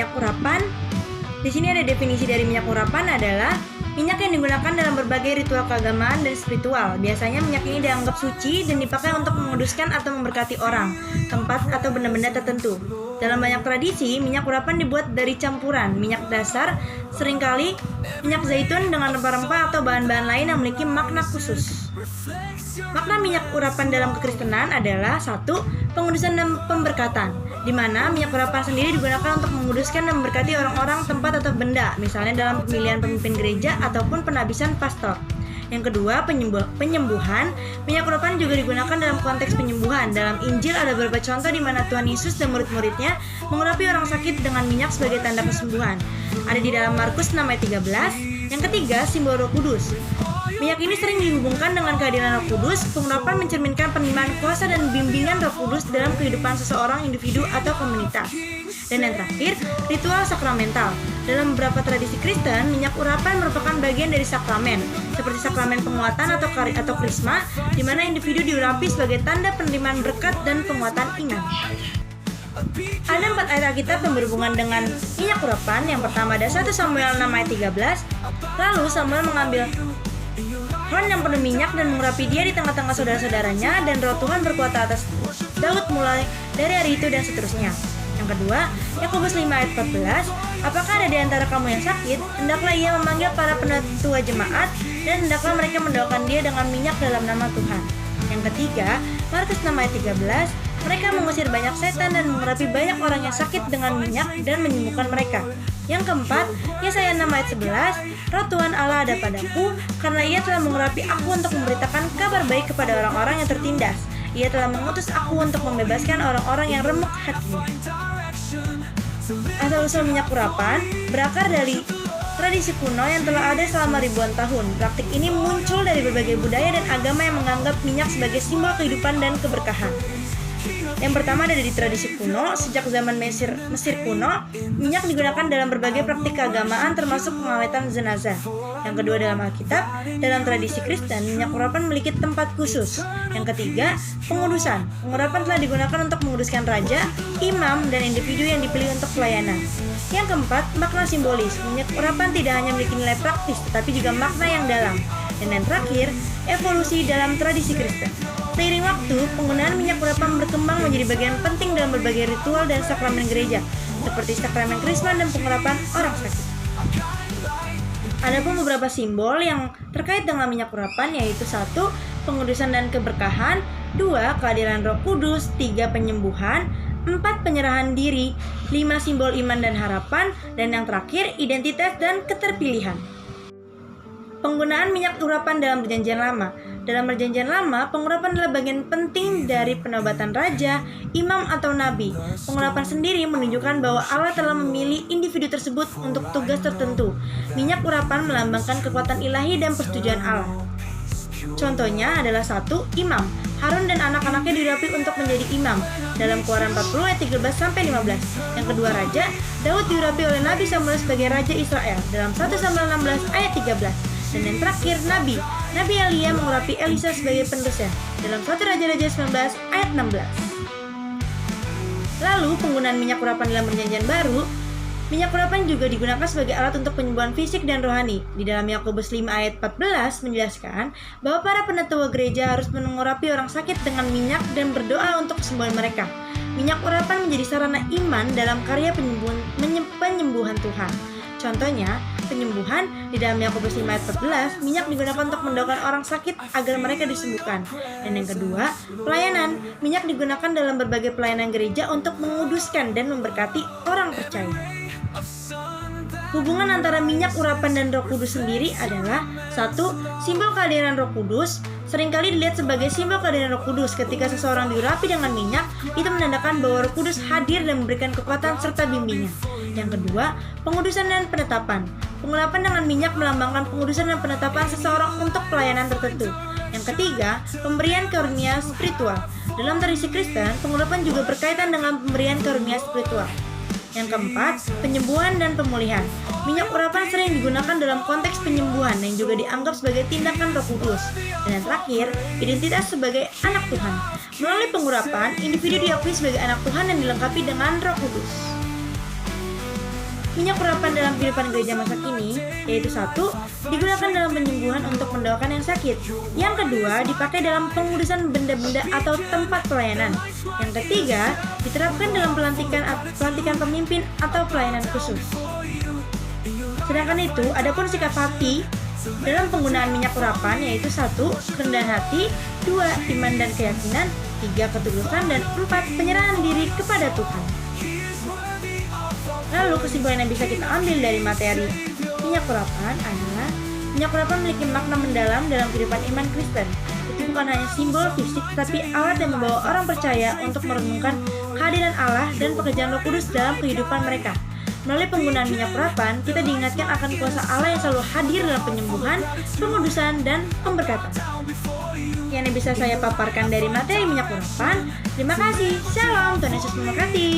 minyak urapan. Di sini ada definisi dari minyak urapan adalah minyak yang digunakan dalam berbagai ritual keagamaan dan spiritual. Biasanya minyak ini dianggap suci dan dipakai untuk menguduskan atau memberkati orang, tempat, atau benda-benda tertentu. Dalam banyak tradisi, minyak urapan dibuat dari campuran minyak dasar, seringkali minyak zaitun dengan rempah-rempah atau bahan-bahan lain yang memiliki makna khusus. Makna minyak urapan dalam kekristenan adalah 1. Pengudusan dan pemberkatan, di mana minyak urapan sendiri digunakan untuk menguduskan dan memberkati orang-orang, tempat, atau benda, misalnya dalam pemilihan pemimpin gereja ataupun penabisan pastor. Yang kedua, penyembuhan. Minyak urapan juga digunakan dalam konteks penyembuhan. Dalam Injil ada beberapa contoh di mana Tuhan Yesus dan murid-muridnya mengurapi orang sakit dengan minyak sebagai tanda kesembuhan. Ada di dalam Markus 6 ayat 13. Yang ketiga, simbol Roh Kudus. Minyak ini sering dihubungkan dengan kehadiran Roh Kudus. Pengurapan mencerminkan penerimaan kuasa dan bimbingan Roh Kudus dalam kehidupan seseorang, individu, atau komunitas. Dan yang terakhir, ritual sakramental. Dalam beberapa tradisi Kristen, minyak urapan merupakan bagian dari sakramen, seperti sakramen penguatan atau krisma, di mana individu diurapi sebagai tanda penerimaan berkat dan penguatan iman. Ada 4 ayat Alkitab yang berhubungan dengan minyak urapan. Yang pertama ada 1 Samuel 6 ayat 13. Lalu Samuel mengambil horn yang penuh minyak dan mengurapi dia di tengah-tengah saudara-saudaranya, dan roh Tuhan berkuasa atas Daud mulai dari hari itu dan seterusnya. Yang kedua, Yakobus 5 ayat 14. Apakah ada di antara kamu yang sakit? Hendaklah ia memanggil para penatua jemaat, dan hendaklah mereka mendoakan dia dengan minyak dalam nama Tuhan. Yang ketiga, Markus 6 ayat 13. Mereka mengusir banyak setan dan mengurapi banyak orang yang sakit dengan minyak dan menyembuhkan mereka. Yang keempat, Yesaya 6 ayat 11. Roh Tuhan Allah ada padaku, karena ia telah mengurapi aku untuk memberitakan kabar baik kepada orang-orang yang tertindas. Ia telah mengutus aku untuk membebaskan orang-orang yang remuk hatinya. Asal-usul minyak urapan berakar dari tradisi kuno yang telah ada selama ribuan tahun. Praktik ini muncul dari berbagai budaya dan agama yang menganggap minyak sebagai simbol kehidupan dan keberkahan. Yang pertama ada di tradisi kuno. Sejak zaman Mesir kuno, minyak digunakan dalam berbagai praktik keagamaan termasuk pengawetan jenazah. Yang kedua dalam Alkitab. Dalam tradisi Kristen, minyak urapan memiliki tempat khusus. Yang ketiga, pengudusan. Pengurapan telah digunakan untuk menguduskan raja, imam, dan individu yang dipilih untuk pelayanan. Yang keempat, makna simbolis. Minyak urapan tidak hanya memiliki nilai praktis, tetapi juga makna yang dalam. Dan yang terakhir, evolusi dalam tradisi Kristen. Seiring waktu, penggunaan minyak urapan berkembang menjadi bagian penting dalam berbagai ritual dan sakramen gereja, seperti sakramen krisma dan pengurapan orang sakit. Adapun beberapa simbol yang terkait dengan minyak urapan yaitu 1. Pengudusan dan keberkahan, 2. Kehadiran Roh Kudus, 3. Penyembuhan, 4. Penyerahan diri, 5. Simbol iman dan harapan, dan yang terakhir identitas dan keterpilihan. Penggunaan minyak urapan dalam Perjanjian Lama. Dalam Perjanjian Lama, pengurapan adalah bagian penting dari penobatan raja, imam, atau nabi. Pengurapan sendiri menunjukkan bahwa Allah telah memilih individu tersebut untuk tugas tertentu. Minyak urapan melambangkan kekuatan ilahi dan persetujuan Allah. Contohnya adalah 1. Imam. Harun dan anak-anaknya diurapi untuk menjadi imam. Dalam Keluaran 40 ayat 13-15. Yang kedua raja, Daud diurapi oleh Nabi Samuel sebagai raja Israel. Dalam 1 Samuel 16 ayat 13. Dan yang terakhir, Nabi Elia mengurapi Elisa sebagai penerusnya dalam 1 Raja-Raja 19 ayat 16. Lalu, penggunaan minyak urapan dalam Perjanjian Baru. Minyak urapan juga digunakan sebagai alat untuk penyembuhan fisik dan rohani. Di dalam Yakobus 5 ayat 14 menjelaskan bahwa para penatua gereja harus mengurapi orang sakit dengan minyak dan berdoa untuk kesembuhan mereka. Minyak urapan menjadi sarana iman dalam karya penyembuhan Tuhan. Contohnya, penyembuhan di dalam Yakobus 5 ayat 14, minyak digunakan untuk mendoakan orang sakit agar mereka disembuhkan. Dan yang kedua, pelayanan. Minyak digunakan dalam berbagai pelayanan gereja untuk menguduskan dan memberkati orang percaya. Hubungan antara minyak urapan dan Roh Kudus sendiri adalah 1. Simbol kehadiran Roh Kudus. Seringkali dilihat sebagai simbol kehadiran Roh Kudus. Ketika seseorang diurapi dengan minyak, itu menandakan bahwa Roh Kudus hadir dan memberikan kekuatan serta bimbingan. Yang kedua, pengudusan dan penetapan. Pengurapan dengan minyak melambangkan pengudusan dan penetapan seseorang untuk pelayanan tertentu. Yang ketiga, pemberian karunia spiritual. Dalam tradisi Kristen, pengurapan juga berkaitan dengan pemberian karunia spiritual. Yang keempat, penyembuhan dan pemulihan. Minyak urapan sering digunakan dalam konteks penyembuhan yang juga dianggap sebagai tindakan Roh Kudus. Dan yang terakhir, identitas sebagai anak Tuhan. Melalui pengurapan, individu diakui sebagai anak Tuhan dan dilengkapi dengan Roh Kudus. minyak urapan dalam kehidupan gereja masa kini, yaitu satu, digunakan dalam penyembuhan untuk mendoakan yang sakit. Yang kedua, dipakai dalam pengurusan benda-benda atau tempat pelayanan. Yang ketiga, diterapkan dalam pelantikan pemimpin atau pelayanan khusus. Sedangkan itu, adapun sikap hati dalam penggunaan minyak urapan yaitu satu, kerendahan hati, dua, iman dan keyakinan, tiga, ketulusan, dan empat, penyerahan diri kepada Tuhan. Lalu kesimpulan yang bisa kita ambil dari materi minyak urapan adalah minyak urapan memiliki makna mendalam dalam kehidupan iman Kristen. Itu bukan hanya simbol fisik, tapi alat yang membawa orang percaya untuk merenungkan kehadiran Allah dan pekerjaan Roh Kudus dalam kehidupan mereka. Melalui penggunaan minyak urapan, kita diingatkan akan kuasa Allah yang selalu hadir dalam penyembuhan, pengudusan, dan pemberkatan. Yang bisa saya paparkan dari materi minyak urapan. Terima kasih. Shalom, Tuhan Yesus memberkati.